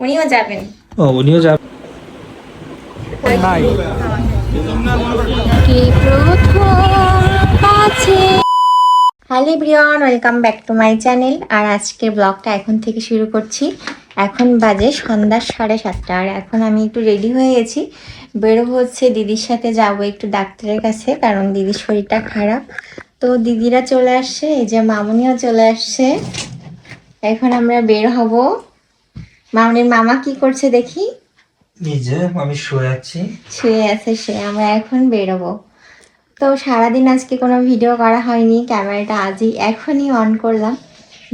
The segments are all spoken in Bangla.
উনিও যাবেন। ও উনিও যাবেন নাই কি প্রথম কাছে। Hello everyone, welcome back to my channel. আর আজকের ব্লগটা এখন থেকে শুরু করছি। এখন বাজে সন্ধ্যা 7:30 আর এখন আমি একটু রেডি হয়ে গেছি, বেরোবো হচ্ছে দিদির সাথে যাব একটু ডাক্তারের কাছে, কারণ দিদির শরীরটা খারাপ। তো দিদিরা চলে আসছে, এই যে মামুনিও চলে আসছে। এখন আমরা বের হব। মামুনির মামা কি করছে দেখি। নিজে আমি শুয়ে আছি। শুয়ে আছে সে। আমরা এখন বেরোবো। তো সারাদিন আজকে কোনো ভিডিও করা হয়নি, ক্যামেরাটা আজই এখনই অন করলাম,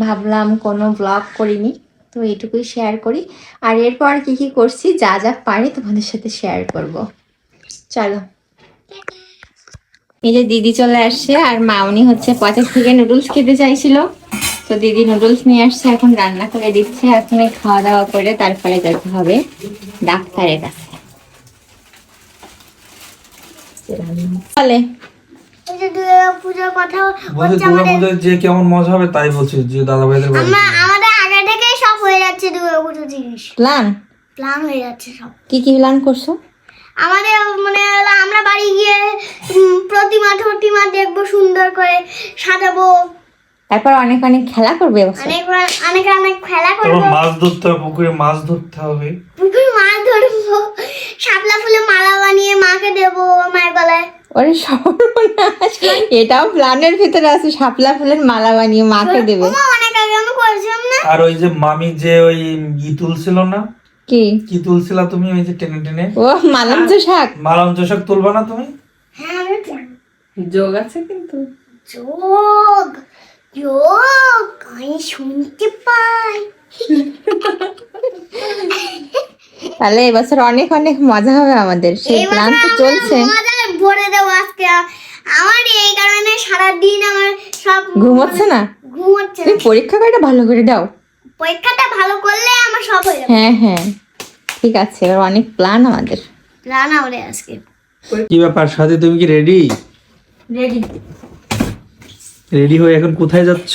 ভাবলাম কোনো ব্লগ করিনি, তো এইটুকুই শেয়ার করি। আর এরপর কি কি করছি যা যা পারি তোমাদের সাথে শেয়ার করব। চলো। এই যে দিদি চলে আসছে, আর মাউনি হচ্ছে পথের থেকে নুডলস খেতে চাইছিল, তো দিদি নুডলস নিয়ে আসছে, এখন রান্না করে দিচ্ছে। এখন খাওয়া দাওয়া করে তারপরে যেতে হবে ডাক্তারের কাছে। চলে পূজার কথা বলছি দুর্গাপূজায় যে কেমন মজা হবে তাই বলছি, যে দাদা ভাইদের বাড়ি আমাদের আগে থেকেই সব হয়ে যাচ্ছে দুর্গাপুজোর জিনিস। প্ল্যান হয়ে যাচ্ছে সব। কি কি প্ল্যান করছো? আমাদের মানে আমরা বাড়ি গিয়ে প্রতিমা টতিমা দেখবো, সুন্দর করে সাজাবো, তারপর অনেক অনেক খেলা করবে। অনেক অনেক অনেক খেলা করবো, মাছ ধরতে হবে, পুকুরে মাছ ধরতে হবে, পুকুরে মাছ ধরবো, শাপলা ফুলে মালা বানিয়ে মাকে দেবো মায়ের গলায়। ওরে সর্বনাশ, এটাও প্ল্যানের ভিতরে আছে, শাপলা ফুলের মালা বানিয়ে মাকে দেবে। অনেক আগে আমি করেছিলাম না। আর ওই যে মামি যে ওই তুলছিল না, কি তুলছিলা তুমি ওই যে টেনে টেনে? ও মালঞ্চ শাক। মালঞ্চ শাক তুলবা না তুমি? হ্যাঁ আমি যোগ আছে কিন্তু। যোগ যোগ আমি শুনতে পাই। তাহলে এবছর অনেক অনেক মজা হবে আমাদের, সেই প্ল্যান তো চলছে। মজায় ভরে দেবো আজকে। আমার এই কারণে সারাদিন আমার সব ঘুমোচ্ছে না? ঘুমোচ্ছে তুমি না। পরীক্ষা কয়টা ভালো করে দাও। পরীক্ষাটা ভালো করলে আমার সব হয়ে যাবে। হ্যাঁ হ্যাঁ ঠিক আছে, এবার অনেক প্ল্যান আমাদের। প্ল্যান আমারে আজকে। কি ব্যাপার সাথে, তুমি কি রেডি? রেডি। রেডি হয়ে এখন কোথায় যাচ্ছ?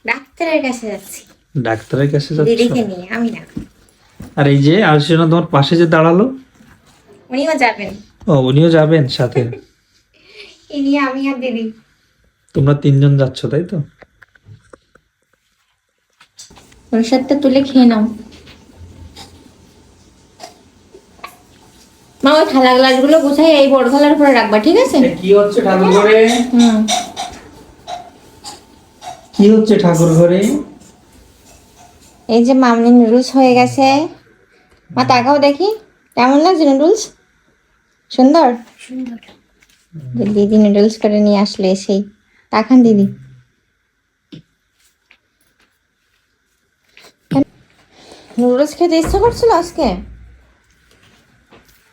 ডাক্তারের কাছে যাচ্ছি। ডাক্তারের কাছে যাচ্ছ? দিদিকে নিয়ে, আমি না। আর এই যে আর্চনা তোমার পাশে যে দাঁড়ালো, উনিও যাবেন। ও উনিও যাবেন সাথে? এই নিয়ে আমি আর দিদি। তোমরা তিনজন যাচ্ছ তাই তো? প্রসাদটা তুলে খেয়ে নাও। মা ওই থালা গ্লাস গুলো গুছাই এই বড় থালার উপরে রাখবা, ঠিক আছে? কি হচ্ছে ঠাকুর ঘরে? হুম। কি হচ্ছে ঠাকুর ঘরে? এই যে মামনি নুডলস হয়ে গেছে। মা তাকাও দেখি কেমন লাগছে নুডলস। সুন্দর সুন্দর। দিদি নুডলস করে নিয়ে আসলে সেই। তাকান দিদি। নুডলস খেতে ইচ্ছা করছিল আজকে,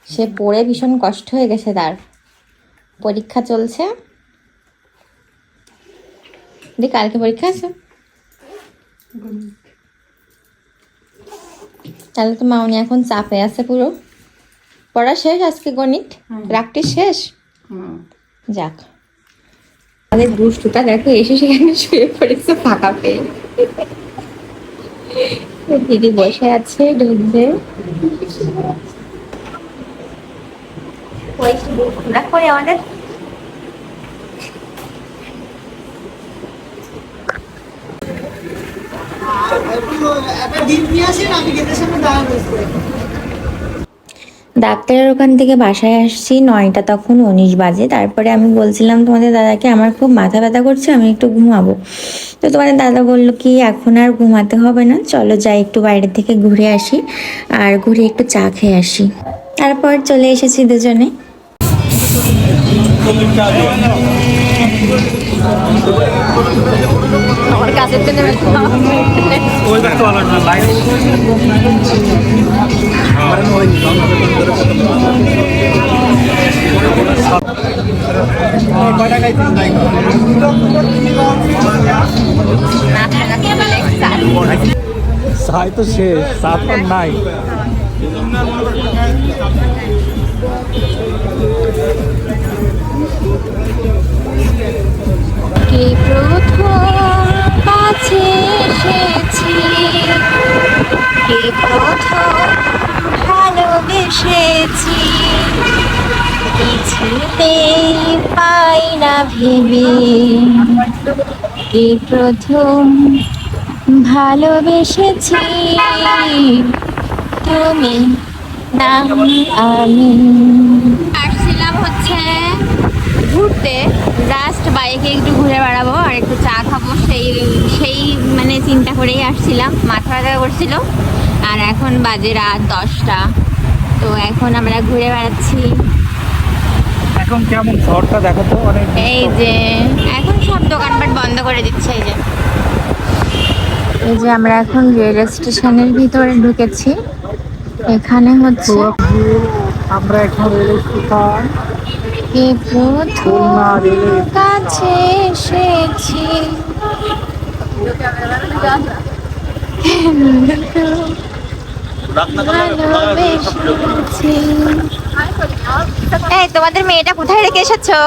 সে পড়ে ভীষণ কষ্ট হয়ে গেছে, তার পরীক্ষা চলছে। দি কালকে পরীক্ষা আছে? তাহলে তো মাউনি এখন চাপে আছে পুরো। পড়া শেষ আজকে, গণিত প্র্যাকটিস শেষ। যাক, আমাদের দুষ্টুটা দেখো এসে সেখানে শুয়ে পড়েছে ফাঁকা পেয়ে। দিদি বসে আছে ঢুকবে করে আমাদের। ডাক্তারের ওখান থেকে বাসায় আসছি 9টা, তখন 19 বাজে। তারপরে আমি বলছিলাম তোমাদের দাদাকে আমার খুব মাথা ব্যথা করছে, আমি একটু ঘুমাবো। তো তোমাদের দাদা বললো কি এখন আর ঘুমাতে হবে না, চলো যাই একটু বাইরে থেকে ঘুরে আসি, আর ঘুরে একটু চা খেয়ে আসি। তারপর চলে এসেছি দুজনে। আমার কাছে চাই তো শেষ, চাপ নাই। কি প্রথম কাছে এসেছি কে প্রথম ভালোবেসেছি কিছুতেই পাই না ভেবে, কে প্রথম ভালোবেসেছি তুমি না আমি। আসছিলাম হচ্ছে ঘুরতে, জাস্ট বাইকে একটু ঘুরে বেড়াবো আর একটু চা খাবো, সেই মানে চিন্তা করেই আসছিলাম, মাথা ব্যথা করছিল। আর এখন বাজে রাত 10টা, তো এখন আমরা ঘুরে বেড়াচ্ছি। এখন কেমন শহরটা দেখো তো, অনেক এই যে এখন সব দোকানপাট বন্ধ করে দিচ্ছে। এই যে আমরা এখন রেল স্টেশনের ভিতরে ঢুকেছি। এখানে হচ্ছে আমরা এখন রেল স্টেশন কে প্রথম কাছে এসেছি ভালোবেসেছি। এই তোমাদের মেয়েটা কোথায় রেখে এসেছো?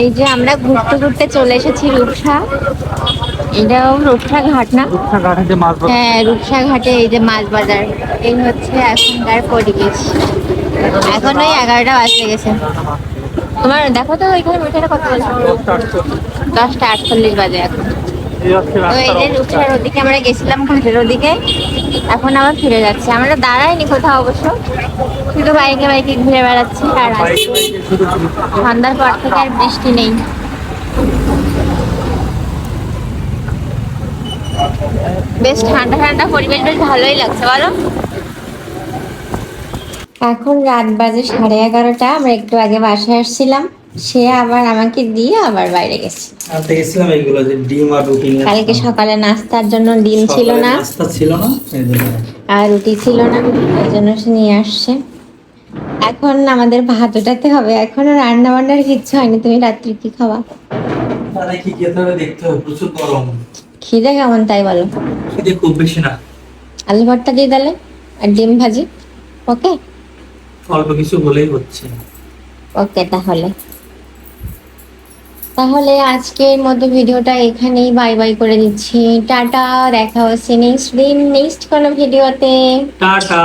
এই যে আমরা ঘুরতে ঘুরতে চলে এসেছি রূপসা। এটাও রূপসা ঘাট না? হ্যাঁ, রূপসা ঘাটে এই যে মাছ বাজার। এই হচ্ছে এখনকার পরিবেশ। এখন ওই 11টা বাজতে গেছে। তোমার দেখো তো ওইখানে মিঠাটা কত বাজে? 10টা 48 বাজে এখন। তো এই যে রূপসার ওদিকে আমরা গেছিলাম, ঘাটের ওদিকে। এখন আবার ফিরে যাচ্ছে। আমরা দাঁড়াইনি কোথাও অবশ্য, শুধু বাইকে বাইকে ঘুরে বেড়াচ্ছি। আর সন্ধ্যার পর থেকে আর বৃষ্টি নেই। বেশ ঠান্ডা ঠান্ডা পরিবেশ, বেশ ভালোই লাগছে বলো। এখন রাত বাজে 11:30। আমরা একটু আগে বাসায় আসছিলাম, সে আবার আমাকে দিয়ে আবার বাইরে গেছে। আনতে গেছিলাম এইগুলো যে ডিম আর রুটি। কালকে সকালে নাস্তার জন্য ডিম ছিল না, নাস্তা ছিল না, আর রুটি ছিল না, এই জন্য সে নিয়ে আসছে। এখন আমাদের ভাত উঠাতে হবে। এখনো রান্না বান্নার কিচ্ছু হয়নি। তুমি রাত্রি কি খাওয়া? তাহলে কি খেতে হবে দেখতে হবে, প্রচুর গরম। খিদে কেমন তাই বলো? খিদে খুব বেশি না। আলু ভর্তা দিয়ে দিলে আর ডিম ভাজি। ওকে, অল্প কিছু বলেই হচ্ছে। ওকে, তাহলে আজকের মতো ভিডিওটা এখানেই বাই বাই করে দিচ্ছি। টাটা, দেখা হচ্ছে নেক্সট দিন নেক্সট কোনো ভিডিওতে। টাটা।